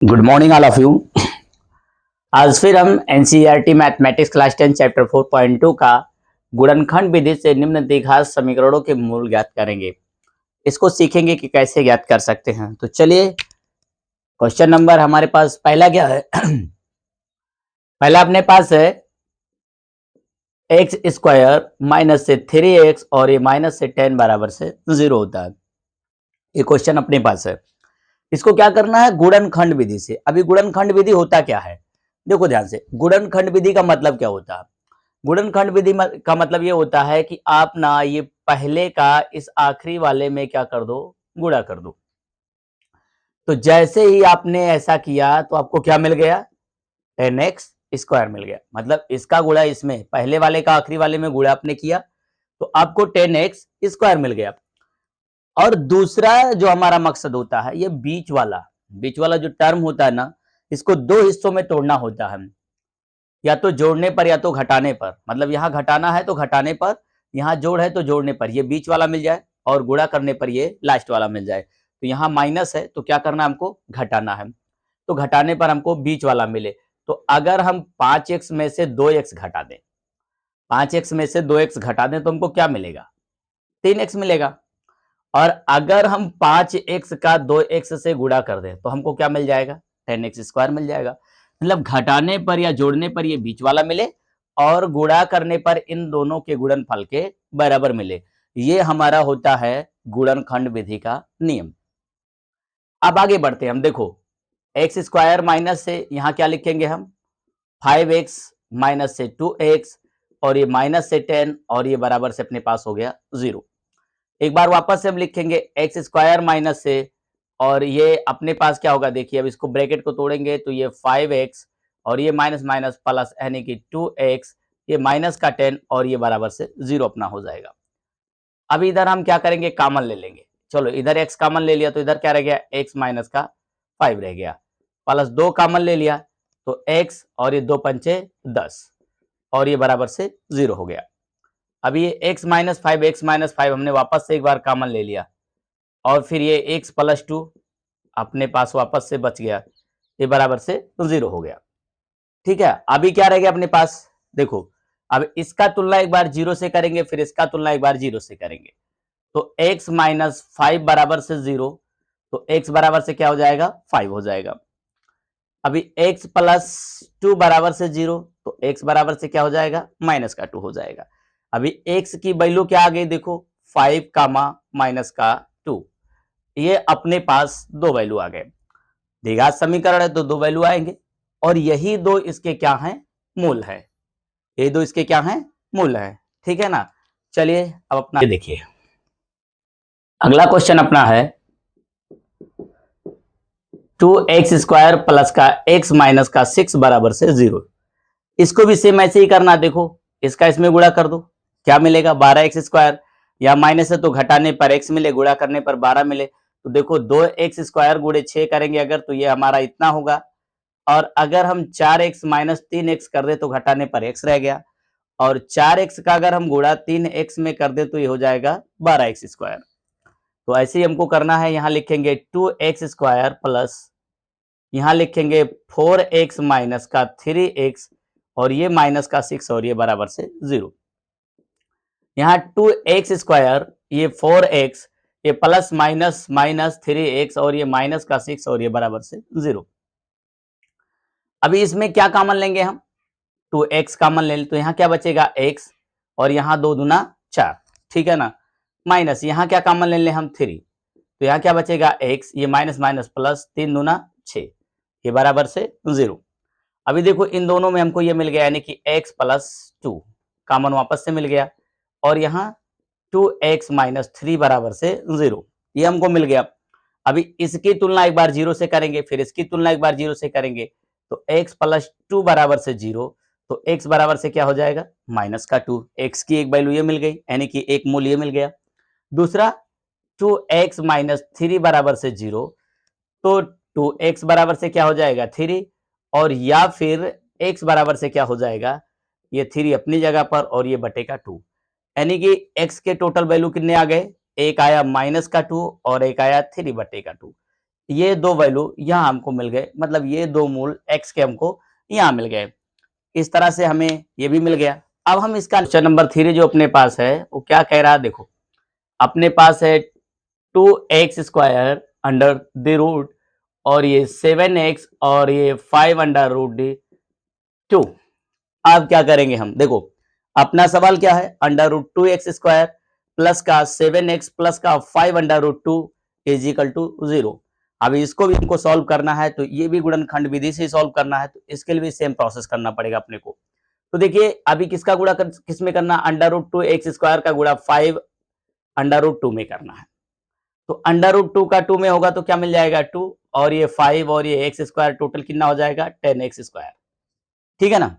Good morning all of you. आज फिर हम एनसीईआरटी मैथमेटिक्स क्लास 10 चैप्टर 4.2 का गुणनखंड विधि से निम्न द्विघात समीकरणों के मूल ज्ञात करेंगे। इसको सीखेंगे कि कैसे ज्ञात कर सकते हैं। तो चलिए, क्वेश्चन नंबर हमारे पास पहला क्या है? पहला अपने पास है एक्स स्क्वायर माइनस से 3x और ये माइनस से 10 बराबर से 0 होता है। ये क्वेश्चन अपने पास है। इसको क्या करना है? गुणनखंड विधि से। अभी गुणनखंड विधि होता क्या है, देखो ध्यान से। गुणनखंड विधि का मतलब क्या होता है? गुणनखंड विधि का मतलब ये होता है कि आप ना ये पहले का इस आखिरी वाले में क्या कर दो, गुणा कर दो। तो जैसे ही आपने ऐसा किया तो आपको क्या मिल गया? 10x स्क्वायर मिल गया। मतलब इसका गुणा इसमें, पहले वाले का आखिरी वाले में गुणा आपने किया तो आपको 10x स्क्वायर मिल गया। और दूसरा जो हमारा मकसद होता है, ये बीच वाला जो टर्म होता है ना, इसको दो हिस्सों में तोड़ना होता है, या तो जोड़ने पर या तो घटाने पर। मतलब यहाँ घटाना है तो घटाने पर, यहाँ जोड़ है तो जोड़ने पर ये बीच वाला मिल जाए, और गुणा करने पर ये लास्ट वाला मिल जाए। तो यहाँ माइनस है तो क्या करना है हमको? घटाना है। तो घटाने पर हमको बीच वाला मिले। तो अगर हम 5x में से 2x घटा दें, 5x में से 2x घटा दें तो हमको क्या मिलेगा? 3x मिलेगा। और अगर हम 5x का 2x से गुणा कर दें तो हमको क्या मिल जाएगा? 10x स्क्वायर मिल जाएगा। मतलब घटाने पर या जोड़ने पर ये बीच वाला मिले, और गुणा करने पर इन दोनों के गुणनफल के बराबर मिले। ये हमारा होता है गुणनखंड विधि का नियम। अब आगे बढ़ते हैं हम। देखो, एक्स स्क्वायर माइनस से यहाँ क्या लिखेंगे हम? 5x माइनस से 2x, और ये माइनस से 10, और ये बराबर से अपने पास हो गया 0। एक बार वापस से हम लिखेंगे एक्स स्क्वायर माइनस से, और ये अपने पास क्या होगा? देखिए, अब इसको ब्रैकेट को तोड़ेंगे तो ये 5x, और ये माइनस माइनस प्लस यानी कि 2x, ये माइनस का 10, और ये बराबर से 0 अपना हो जाएगा। अब इधर हम क्या करेंगे? कॉमन ले लेंगे। चलो, इधर x कॉमन ले लिया तो इधर क्या रह गया? x माइनस का 5 रह गया। प्लस 2 कॉमन ले लिया तो x, और ये 2 पंचे 10, और ये बराबर से 0 हो गया। अब ये x माइनस 5 हमने वापस से एक बार कॉमन ले लिया, और फिर ये x प्लस 2 अपने पास वापस से बच गया, ये बराबर से 0 हो गया। ठीक है, अभी क्या रह गया अपने पास? देखो, अब इसका तुलना एक बार 0 से करेंगे, फिर इसका तुलना एक बार 0 से करेंगे। तो x माइनस 5 बराबर से 0, तो x बराबर से क्या हो जाएगा? 5 हो जाएगा। अभी x प्लस 2 बराबर से 0, तो x बराबर से क्या हो जाएगा? माइनस का 2 हो जाएगा। अभी x की वैल्यू क्या आ गई? देखो, 5 कामा माइनस का 2, ये अपने पास दो वैल्यू आ गए। द्विघात समीकरण है तो दो वैल्यू आएंगे, और यही दो इसके क्या हैं? मूल है। ये दो इसके क्या हैं? मूल है। ठीक है ना? चलिए, अब अपना देखिए, अगला क्वेश्चन अपना है 2x स्क्वायर प्लस का x माइनस का 6 बराबर से 0। इसको भी सेम ऐसे ही करना। देखो, इसका इसमें गुणा कर दो, क्या मिलेगा? 12x square. या माइनस है तो घटाने पर x मिले, गुणा करने पर 12 मिले। तो देखो, 2x स्क्वायर गुणे 6 करेंगे अगर, तो ये हमारा इतना होगा। और अगर हम 4x माइनस 3x कर दे तो घटाने पर x रह गया। और 4x का अगर हम गुणा 3x में कर दे तो ये हो जाएगा 12x स्क्वायर। तो ऐसे ही हमको करना है। यहाँ लिखेंगे 2x स्क्वायर प्लस, यहाँ लिखेंगे 4x माइनस का 3x, और ये माइनस का 6, और ये बराबर से 0। यहाँ 2x स्क्वायर, ये 4x, ये प्लस माइनस माइनस 3x, और ये माइनस का 6, और ये बराबर से 0। अभी इसमें क्या कॉमन लेंगे हम? 2x कॉमन ले, तो यहाँ क्या बचेगा? x, और यहाँ 2 दूना 4। ठीक है ना? माइनस यहाँ क्या कॉमन ले लें हम? 3, तो यहाँ क्या बचेगा? x, ये माइनस माइनस प्लस 3 दूना 6, ये बराबर से 0। अभी देखो, इन दोनों में हमको ये मिल गया, यानी कि x प्लस 2 कॉमन वापस से मिल गया, और यहाँ 2x माइनस 3 बराबर से 0, ये हमको मिल गया। अभी इसकी तुलना एक बार 0 से करेंगे, फिर इसकी तुलना एक बार 0 से करेंगे, तो x प्लस 2 बराबर से 0, तो x बराबर से क्या हो जाएगा? माइनस का 2। x की एक वैल्यू ये मिल गई, यानी कि एक मूल्य ये मिल गया। दूसरा, 2x माइनस 3 बराबर से 0, तो 2x बराबर से क्या हो जाएगा? 3, और या फिर x बराबर से क्या हो जाएगा? ये 3 अपनी जगह पर, और ये बटे का 2, यानी कि x के टोटल वैल्यू कितने आ गए? एक आया माइनस का 2, और एक आया 3 बटे का 2। ये दो वैल्यू यहाँ हमको मिल गए, मतलब ये दो मूल x के हमको यहाँ मिल गए। इस तरह से हमें ये भी मिल गया। अब हम इसका क्वेश्चन नंबर 3 जो अपने पास है वो क्या कह रहा है, देखो अपने पास है 2x² अंडर द रूट और ये 7x और ये 5 अंडर रूट डी 2। अब क्या करेंगे हम, देखो अपना सवाल क्या है, अंडर रूट 2x² प्लस का 7x प्लस का 5 under root 2 is equal to 0। अब इसको भी हमको सॉल्व करना है, तो ये भी गुणनखंड विधि से सॉल्व करना है, तो इसके लिए भी सेम प्रोसेस करना पड़ेगा अपने को। तो देखिए अभी किसका गुणा किस में करना, अंडर रूट 2x² का गुणा 5 अंडर रूट 2 में करना है। तो अंडर रूट 2 का 2 में होगा तो क्या मिल जाएगा 2, और ये 5 और ये x² टोटल कितना हो जाएगा 10x²। ठीक है ना।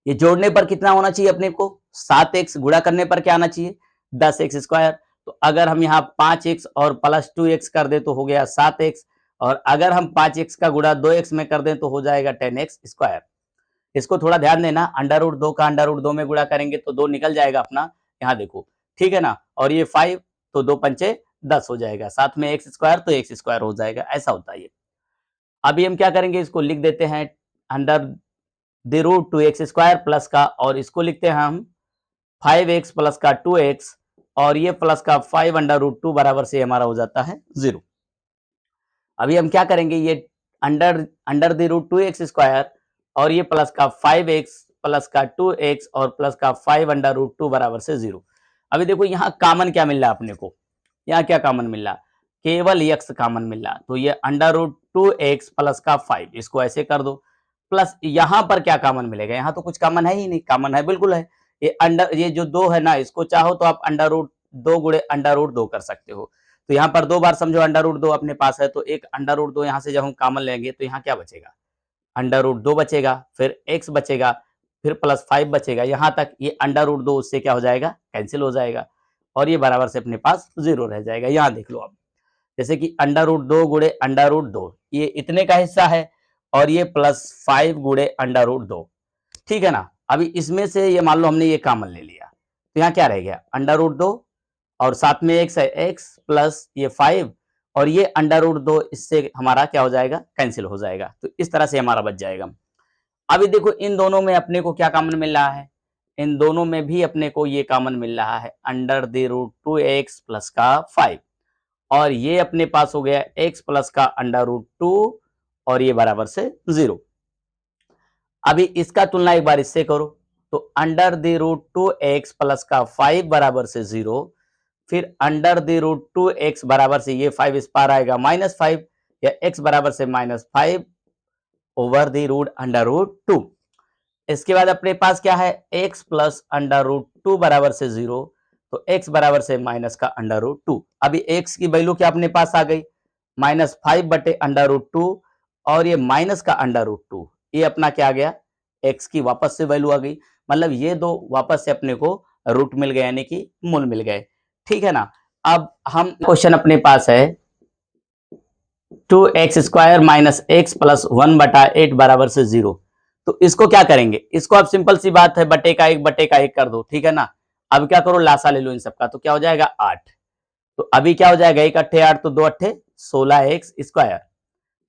ये जोड़ने पर कितना होना चाहिए अपने को 7x, गुणा करने पर क्या आना चाहिए 10x²। तो अगर हम यहाँ 5x और प्लस 2x कर दे तो हो गया 7x, और अगर हम 5x का गुणा 2x में कर दें तो हो जाएगा 10x²। इसको थोड़ा ध्यान देना, अंडर रूट 2 का अंडर रूट 2 में गुणा करेंगे तो 2 निकल जाएगा अपना, यहाँ देखो ठीक है ना। और ये 5 तो 2 पंचे 10 हो जाएगा, साथ में x² तो x² हो जाएगा, ऐसा होता है ये। अभी हम क्या करेंगे, इसको लिख देते हैं under the root 2x² plus का, और इसको लिखते हैं हम 5x प्लस का 2x और ये प्लस का 5 अंडर रूट 2 बराबर से हमारा हो जाता है 0। अभी हम क्या करेंगे, ये अंडर द रूट 2x² और ये प्लस का 5x प्लस का 2x और प्लस का 5 अंडर रूट 2 बराबर से 0। अभी देखो यहाँ कॉमन क्या मिल रहा है अपने को, यहाँ क्या कॉमन मिल रहा, केवल x कॉमन मिल रहा, तो ये अंडर रूट 2x प्लस का 5 इसको ऐसे कर दो, प्लस यहाँ पर क्या कॉमन मिलेगा, यहाँ तो कुछ कॉमन है ही नहीं, कॉमन है बिल्कुल है, ये जो 2 है ना, इसको चाहो तो आप अंडर रूट 2 गुणे अंडर रूट 2 कर सकते हो। तो यहाँ पर 2 बार समझो अंडर रूट 2 अपने पास है, तो एक अंडर रूट 2 यहाँ से जब हम कॉमन लेंगे तो यहाँ क्या बचेगा, अंडर रूट 2 बचेगा, फिर x बचेगा, फिर प्लस 5 बचेगा, यहाँ तक ये अंडर रूट 2 उससे क्या हो जाएगा कैंसिल हो जाएगा, और ये बराबर से अपने पास 0 रह जाएगा। यहाँ देख लो आप, जैसे कि अंडर रूट 2 गुणे अंडर रूट 2 ये इतने का हिस्सा है, और ये प्लस 5 गुणे अंडर रूट 2, ठीक है ना। अभी इसमें से ये मान लो हमने ये कॉमन ले लिया, तो यहाँ क्या रह गया अंडर रूट 2 और साथ में x है, x प्लस ये 5 और ये अंडर रूट 2, इससे हमारा क्या हो जाएगा कैंसिल हो जाएगा, तो इस तरह से हमारा बच जाएगा। अभी देखो इन दोनों में अपने को क्या कॉमन मिल रहा है, इन दोनों में भी अपने को ये कॉमन मिल रहा है under the root 2x plus का 5, और ये अपने पास हो गया x प्लस का अंडर रूट 2 और ये बराबर से 0। अभी इसका तुलना एक बार इससे करो, तो under the root 2x plus का 5 बराबर से 0, फिर अंडर द रूट 2x बराबर से ये 5 इस पार आएगा -5, या x बराबर से -5 over the root under root 2। इसके बाद अपने पास क्या है x प्लस अंडर रूट 2 बराबर से 0, तो x बराबर से माइनस का अंडर रूट 2। अभी x की वैल्यू क्या अपने पास आ गई -5 बटे अंडर रूट 2, और ये माइनस का अंडर रूट 2, ये अपना क्या आ गया x की वापस से वैल्यू आ गई, मतलब ये दो वापस से अपने को रूट मिल गए, यानी कि मूल मिल गए, ठीक है ना। अब हम क्वेश्चन अपने पास है 2x² माइनस x प्लस 1 बटा 8 बराबर से 0। तो इसको क्या करेंगे, इसको आप सिंपल सी बात है बटे का 1 कर दो, ठीक है ना। अब क्या करो लासा ले लो इन सबका, तो क्या हो जाएगा 8। तो अभी क्या हो जाएगा 1 अट्ठे 8 तो 2 अट्ठे 16x²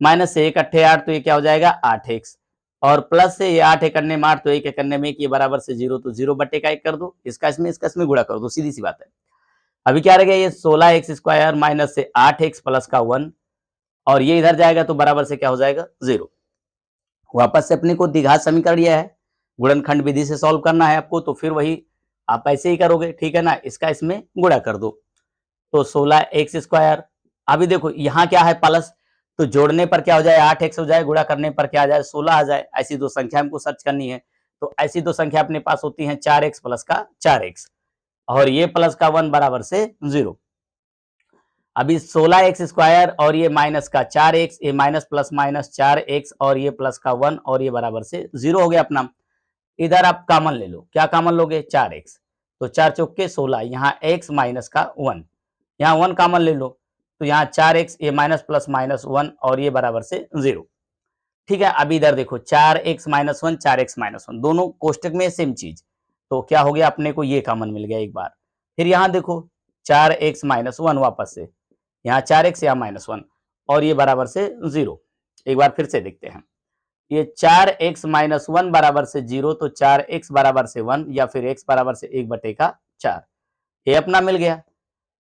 माइनस से 1 अट्ठे 8 तो ये क्या हो जाएगा 8x, और प्लस से ये 8 एकन्ने में 8 तो 1 एकन्ने में 1 ये बराबर से 0, तो 0 बटे का 1 कर दो, इसका इसमें गुणा कर दो, सीधी सी बात है। अभी क्या रह गया ये 16x² माइनस से 8x प्लस का 1, और ये इधर जाएगा तो बराबर से क्या हो जाएगा 0। वापस से अपने को द्विघात समीकरण यह है, गुणनखंड विधि से सॉल्व करना है आपको, तो फिर वही आप ऐसे ही करोगे, ठीक है ना। इसका इसमें गुणा कर दो, तो 16x²। अभी देखो यहाँ क्या है प्लस, तो जोड़ने पर क्या हो जाए 8x हो जाए, गुणा करने पर क्या आ जाए 16 आ जाए, ऐसी दो संख्या हमको सर्च करनी है। तो ऐसी दो संख्या अपने पास होती है 4x प्लस का 4x, और ये प्लस का 1 बराबर से 0। अभी 16x² और ये माइनस का 4x, ये माइनस प्लस माइनस 4x और ये प्लस का 1 और ये बराबर से 0 हो गया अपना। इधर आप कॉमन ले लो, क्या कॉमन लोगे 4x, तो 4 चौके 16, यहाँ x माइनस का 1, यहाँ 1 कॉमन ले लो, तो यहाँ 4x ये माइनस प्लस माइनस 1 और ये बराबर से 0, ठीक है। अभी इधर देखो 4x माइनस 1 4x माइनस 1 दोनों कोष्टक में सेम चीज, तो क्या हो गया अपने को ये कॉमन मिल गया एक बार। फिर यहाँ देखो 4x माइनस 1 वापस से, यहाँ 4x यहाँ -1, और ये बराबर से 0। एक बार फिर से देखते हैं, ये 4x माइनस 1 बराबर से 0, तो 4x बराबर से 1 या फिर x बराबर से 1/4, ये अपना मिल गया।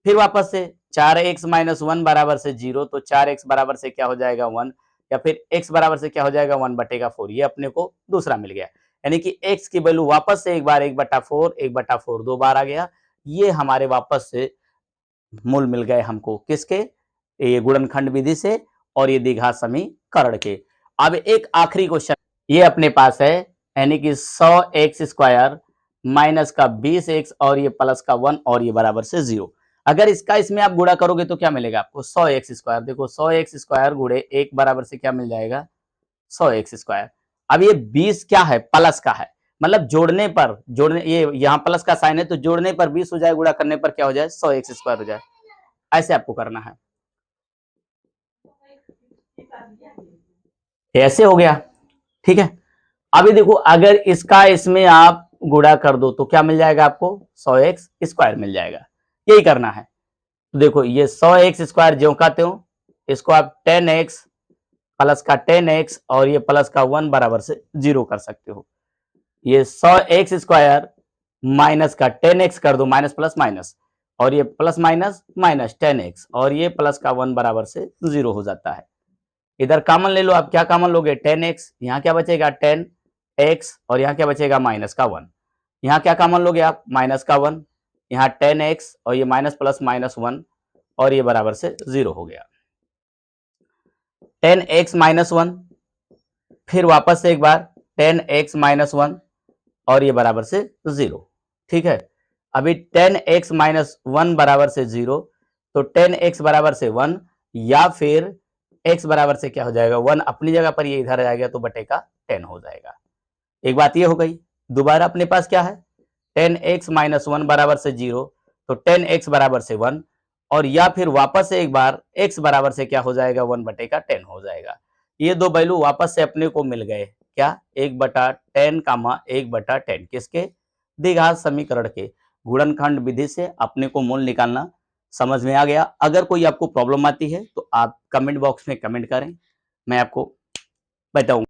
फिर वापस से 4x माइनस 1 बराबर से 0, तो 4x बराबर से क्या हो जाएगा 1, या फिर x बराबर से क्या हो जाएगा 1/4, ये अपने को दूसरा मिल गया। यानी कि x की वैल्यू वापस से एक बार 1/4 1/4 दो बार आ गया। ये हमारे वापस से मूल मिल गए हमको, किसके, ये गुणनखंड विधि से और ये द्विघात समीकरण के। अब एक आखिरी क्वेश्चन ये अपने पास है, यानी कि 100x स्क्वायर माइनस का 20x और ये प्लस का 1 और ये बराबर से 0। अगर इसका इसमें आप गुणा करोगे तो क्या मिलेगा आपको, 100x स्क्वायर। देखो 100x स्क्वायर गुणे 1 बराबर से क्या मिल जाएगा, 100x स्क्वायर। अब ये 20 क्या है, प्लस का है, मतलब जोड़ने ये यहाँ प्लस का साइन है, तो जोड़ने पर 20 हो जाए, गुणा करने पर क्या हो जाए, 100x स्क्वायर हो जाए। ऐसे आपको करना है, ऐसे हो गया, ठीक है। अभी देखो अगर इसका इसमें आप गुणा कर दो तो क्या मिल जाएगा आपको, 100x स्क्वायर मिल जाएगा। यही करना है। तो देखो ये 100x स्क्वायर ज्यों का त्यों, इसको आप 10x प्लस का 10x और ये प्लस का 1 बराबर से 0 कर सकते हो। ये 100x स्क्वायर माइनस का 10x कर दो, माइनस प्लस माइनस, और ये प्लस माइनस माइनस 10x और ये प्लस का 1 बराबर से 0 हो जाता है। इधर कॉमन ले लो, आप क्या कॉमन लोगे, 10x, यहाँ क्या बचेगा 10x और यहाँ क्या बचेगा माइनस का 1। यहाँ क्या कॉमन लोगे आप, माइनस का 1, यहाँ 10x और ये माइनस प्लस माइनस 1 और ये बराबर से 0 हो गया। 10x माइनस 1, फिर वापस से एक बार 10x माइनस 1 और ये बराबर से 0, ठीक है। अभी 10x माइनस 1 बराबर से 0, तो 10x बराबर से 1 या फिर x बराबर से क्या हो जाएगा 1, अपनी जगह पर ये इधर आ जाएगा तो बटे का 10 हो जाएगा। एक बात ये हो गई। दोबारा अपने पास क्या है, 10x माइनस 1 बराबर से 0, तो 10x बराबर से 1 और या फिर वापस से एक बार x बराबर से क्या हो जाएगा 1 बटे का 10 हो जाएगा। ये दो वैल्यू वापस से अपने को मिल गए, क्या, 1/10 1/10 किसके, द्विघात समीकरण के। गुणनखंड विधि से अपने को मूल निकालना समझ में आ गया। अगर कोई आपको प्रॉब्लम आती है तो आप कमेंट बॉक्स में कमेंट करें, मैं आपको बताऊंगा।